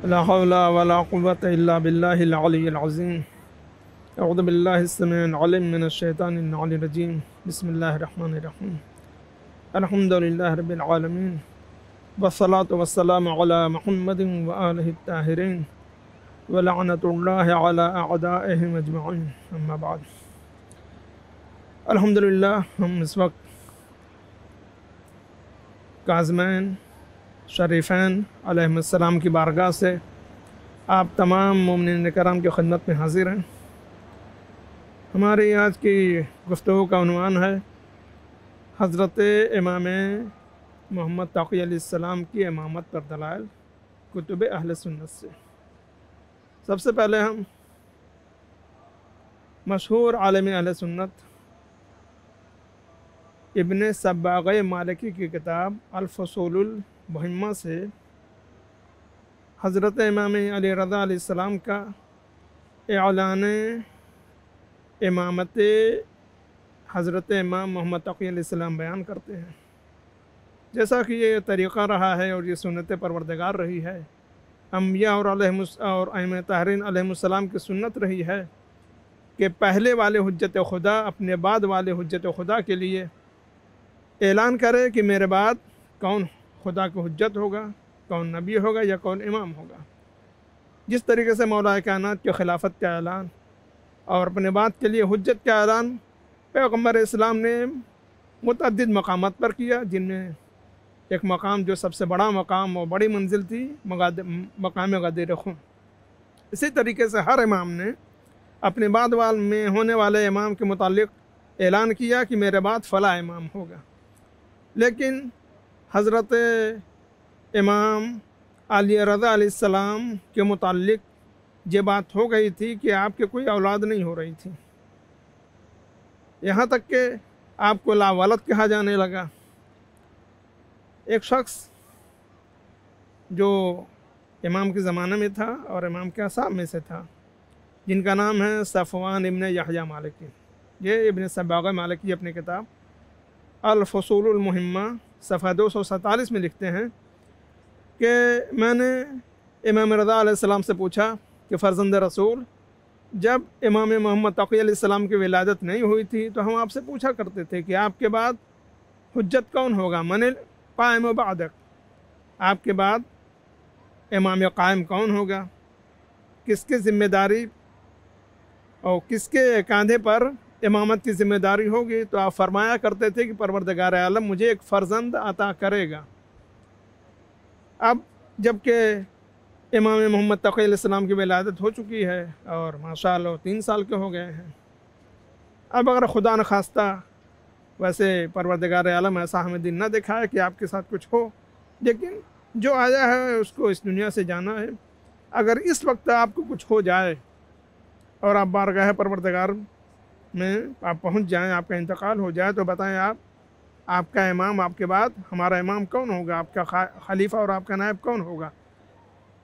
لا حول ولا قوة إلا بالله العلي العظيم. أعوذ بالله السميع العليم من الشيطان اللعين الرجيم. بسم الله الرحمن الرحيم. الحمد لله رب العالمين، والصلاة والسلام على محمد وآله الطاهرين، ولعنة الله على أعدائهم أجمعين. أما بعد. الحمدللہ ہم اس وقت کاظمین شریفین علیہم السلام کی بارگاہ سے آپ تمام مومنین کرام کی خدمت میں حاضر ہیں۔ ہماری آج کی گفتگو کا عنوان ہے حضرت امام محمد تقی علیہ السلام کی امامت پر دلائل کتب اہل سنت سے۔ سب سے پہلے ہم مشہور عالم اہل سنت ابن سباغ مالکی کی کتاب الفصول المہمہ سے حضرت امام علی رضا علیہ السلام کا اعلان امامت حضرت امام محمد تقی علیہ السلام بیان کرتے ہیں۔ جیسا کہ یہ طریقہ رہا ہے اور یہ سنت پروردگار رہی ہے، انبیاء اور ائمہ طاہرین علیہم السلام کی سنت رہی ہے کہ پہلے والے حجت خدا اپنے بعد والے حجت خدا کے لیے اعلان کرے کہ میرے بعد کون خدا کی حجت ہوگا، کون نبی ہوگا یا کون امام ہوگا۔ جس طریقے سے مولا کائنات کی خلافت کا اعلان اور اپنے بعد کے لیے حجت کا اعلان پیغمبر اسلام نے متعدد مقامات پر کیا، جن میں ایک مقام جو سب سے بڑا مقام اور بڑی منزل تھی مقام غدیر خم۔ اسی طریقے سے ہر امام نے اپنے بعد میں ہونے والے امام کے متعلق اعلان کیا کہ میرے بعد فلاں امام ہوگا۔ لیکن حضرت امام علی رضا علیہ السلام کے متعلق یہ بات ہو گئی تھی کہ آپ کے کوئی اولاد نہیں ہو رہی تھی، یہاں تک کہ آپ کو لا ولد کہا جانے لگا۔ ایک شخص جو امام کے زمانے میں تھا اور امام کے اصحاب میں سے تھا، جن کا نام ہے صفوان ابن یحییٰ مالکی، یہ ابن سباغ مالکی اپنی کتاب الفصول المہمہ صفحہ 247 میں لکھتے ہیں کہ میں نے امام رضا علیہ السلام سے پوچھا کہ فرزند رسول، جب امام محمد تقی علیہ السلام کی ولادت نہیں ہوئی تھی تو ہم آپ سے پوچھا کرتے تھے کہ آپ کے بعد حجت کون ہوگا، من القائم بعدک، آپ کے بعد امام قائم کون ہوگا، کس کی ذمہ داری اور کس کے کاندھے پر امامت کی ذمہ داری ہوگی، تو آپ فرمایا کرتے تھے کہ پروردگار عالم مجھے ایک فرزند عطا کرے گا۔ اب جب کہ امام محمد تقی علیہ السلام کی ولادت ہو چکی ہے اور ماشاءاللہ 3 سال کے ہو گئے ہیں، اب اگر خدا نخواستہ ویسے پروردگار عالم ایسا ہمیں دن نہ دکھائے کہ آپ کے ساتھ کچھ ہو، لیکن جو آیا ہے اس کو اس دنیا سے جانا ہے۔ اگر اس وقت آپ کو کچھ ہو جائے اور آپ بارگاہ پروردگار میں آپ پہنچ جائیں، آپ کا انتقال ہو جائے، تو بتائیں آپ کا امام، آپ کے بعد ہمارا امام کون ہوگا، آپ کا خلیفہ اور آپ کا نائب کون ہوگا؟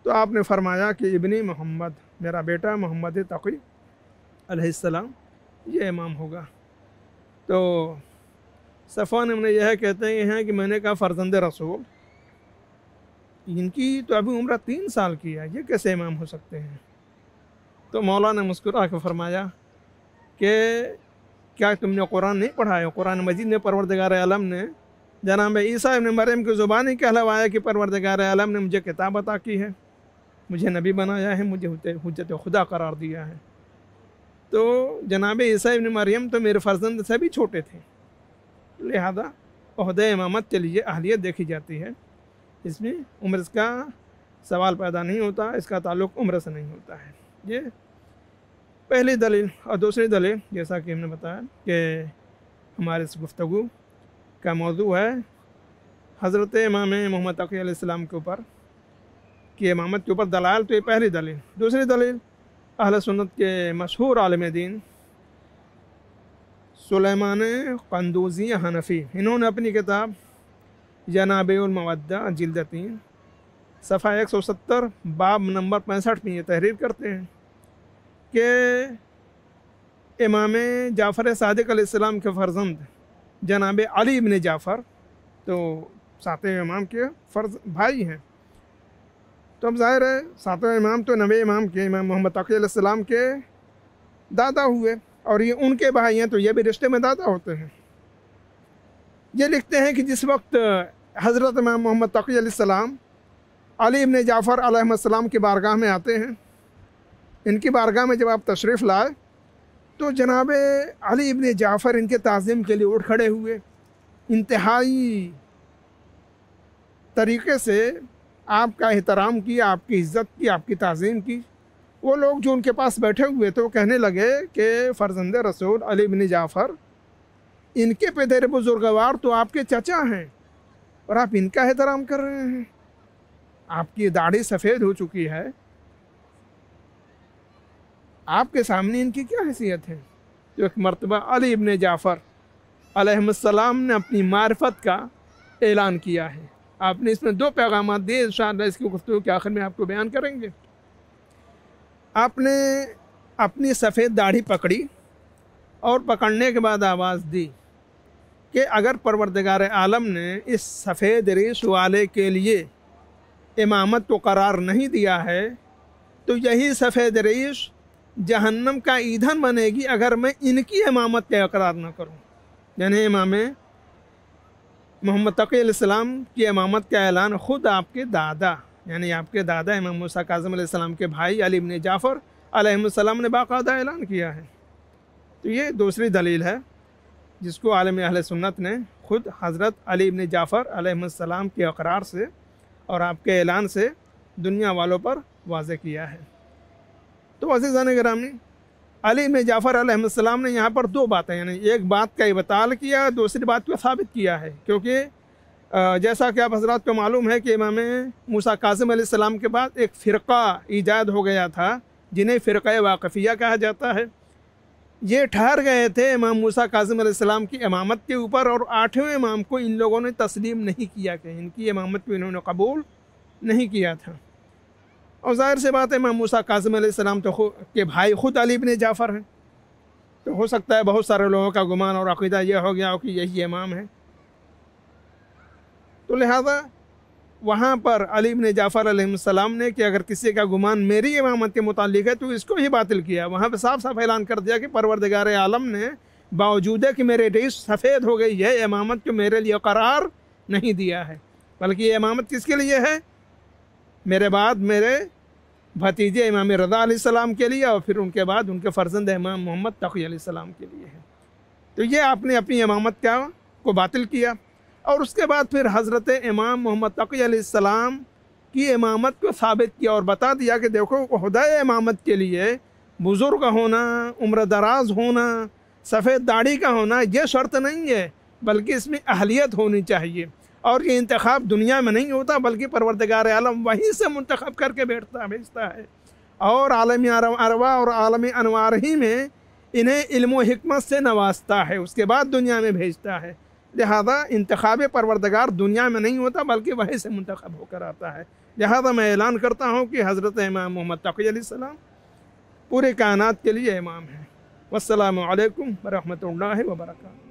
تو آپ نے فرمایا کہ ابنی محمد، میرا بیٹا محمد تقی علیہ السلام یہ امام ہوگا۔ تو صفوان ابن یحییٰ کہتے ہیں کہ میں نے کہا فرزند رسول، ان کی تو ابھی عمر 3 سال کی ہے، یہ کیسے امام ہو سکتے ہیں؟ تو مولا نے مسکرا کے فرمایا کہ کیا تم نے قرآن نہیں پڑھا ہے؟ قرآن مجید میں پروردگار عالم نے جناب عیسیٰ ابن مریم کی زبانی کہلوایا کہ پروردگار عالم نے مجھے کتاب عطا کی ہے، مجھے نبی بنایا ہے، مجھے حجت خدا قرار دیا ہے۔ تو جناب عیسیٰ ابن مریم تو میرے فرزند سے بھی چھوٹے تھے، لہذا عہدہ امامت کے لیے اہلیت دیکھی جاتی ہے، اس میں عمر کا سوال پیدا نہیں ہوتا، اس کا تعلق عمر سے نہیں ہوتا ہے۔ یہ پہلی دلیل۔ اور دوسری دلیل جیسا کہ ہم نے بتایا کہ ہمارے اس گفتگو کا موضوع ہے حضرت امام محمد تقی علیہ السلام کے اوپر کی امامت کے اوپر دلائل، تو یہ پہلی دلیل۔ دوسری دلیل اہل سنت کے مشہور عالم دین سلیمان قندوزی حنفی، انہوں نے اپنی کتاب ینابع المودہ جلد 3 صفحہ 170 باب نمبر 65 میں یہ تحریر کرتے ہیں کہ امام جعفر صادق علیہ السلام کے فرزند جناب علی بن جعفر، تو ساتویں امام کے فرض بھائی ہیں، تو اب ظاہر ہے ساتویں امام تو نویں امام کے امام محمد تقی علیہ السلام کے دادا ہوئے، اور یہ ان کے بھائی ہیں تو یہ بھی رشتے میں دادا ہوتے ہیں۔ یہ لکھتے ہیں کہ جس وقت حضرت امام محمد تقی علیہ السلام علی ابن جعفر علیہ السلام کی بارگاہ میں آتے ہیں، ان کی بارگاہ میں جب آپ تشریف لائے تو جناب علی ابن جعفر ان کے تعظیم کے لیے اٹھ کھڑے ہوئے، انتہائی طریقے سے آپ کا احترام کیا، آپ کی عزت کی، آپ کی تعظیم کی۔ وہ لوگ جو ان کے پاس بیٹھے ہوئے تھے وہ کہنے لگے کہ فرزند رسول علی بن جعفر، ان کے پدر بزرگوار تو آپ کے چچا ہیں اور آپ ان کا احترام کر رہے ہیں، آپ کی داڑھی سفید ہو چکی ہے، آپ کے سامنے ان کی کیا حیثیت ہے؟ جو ایک مرتبہ علی ابن جعفر علیہ السلام نے اپنی معرفت کا اعلان کیا ہے۔ آپ نے اس میں دو پیغامات دیے، انشاءاللہ اس کی گفتگو کے آخر میں آپ کو بیان کریں گے۔ آپ نے اپنی سفید داڑھی پکڑی اور پکڑنے کے بعد آواز دی کہ اگر پروردگار عالم نے اس سفید ریش والے کے لیے امامت کو قرار نہیں دیا ہے تو یہی سفید ریش جہنم کا ایندھن بنے گی اگر میں ان کی امامت کا اقرار نہ کروں۔ یعنی امام محمد تقی علیہ السلام کی امامت کا اعلان خود آپ کے دادا، یعنی آپ کے دادا امام موسیٰ کاظم علیہ السلام کے بھائی علی بن جعفر علیہ السلام نے باقاعدہ اعلان کیا ہے۔ تو یہ دوسری دلیل ہے جس کو عالم اہل سنت نے خود حضرت علی بن جعفر علیہ السلام کے اقرار سے اور آپ کے اعلان سے دنیا والوں پر واضح کیا ہے۔ تو عزیزان گرامی، علی بن جعفر علیہ السلام نے یہاں پر دو باتیں، یعنی ایک بات کا ابطال کیا، دوسری بات کو ثابت کیا ہے، کیونکہ جیسا کہ آپ حضرات کو معلوم ہے کہ امام موسیٰ کاظم علیہ السلام کے بعد ایک فرقہ ایجاد ہو گیا تھا جنہیں فرقہ واقفیہ کہا جاتا ہے۔ یہ ٹھہر گئے تھے امام موسیٰ کاظم علیہ السلام کی امامت کے اوپر، اور آٹھویں امام کو ان لوگوں نے تسلیم نہیں کیا کہ ان کی امامت کو انہوں نے قبول نہیں کیا تھا۔ اور ظاہر سے بات ہے امام موسیٰ کاظم علیہ السلام کے بھائی خود علی بن جعفر ہیں، تو ہو سکتا ہے بہت سارے لوگوں کا گمان اور عقیدہ یہ ہو گیا ہو کہ یہی امام ہے، تو لہذا وہاں پر علی بن جعفر علیہ السلام نے کہ اگر کسی کا گمان میری امامت کے متعلق ہے تو اس کو ہی باطل کیا۔ وہاں پہ صاف صاف اعلان کر دیا کہ پروردگار عالم نے باوجود ہے کہ میرے ریش سفید ہو گئی ہے، امامت کو میرے لیے قرار نہیں دیا ہے، بلکہ یہ امامت کس کے لیے ہے؟ میرے بعد میرے بھتیجے امام رضا علیہ السلام کے لیے، اور پھر ان کے بعد ان کے فرزند امام محمد تقی علیہ السلام کے لیے ہے۔ تو یہ آپ نے اپنی امامت کو باطل کیا، اور اس کے بعد پھر حضرت امام محمد تقی علیہ السلام کی امامت کو ثابت کیا اور بتا دیا کہ دیکھو عہدۂ امامت کے لیے بزرگ ہونا، عمر دراز ہونا، سفید داڑھی کا ہونا یہ شرط نہیں ہے، بلکہ اس میں اہلیت ہونی چاہیے، اور یہ انتخاب دنیا میں نہیں ہوتا بلکہ پروردگار عالم وہیں سے منتخب کر کے بھیجتا ہے، اور عالم ارواح اور عالم انوار ہی میں انہیں علم و حکمت سے نوازتا ہے، اس کے بعد دنیا میں بھیجتا ہے۔ لہذا انتخاب پروردگار دنیا میں نہیں ہوتا بلکہ وہیں سے منتخب ہو کر آتا ہے۔ لہذا میں اعلان کرتا ہوں کہ حضرت امام محمد تقی علیہ السلام پورے کائنات کے لیے امام ہیں۔ والسلام علیکم ورحمۃ اللہ وبرکاتہ۔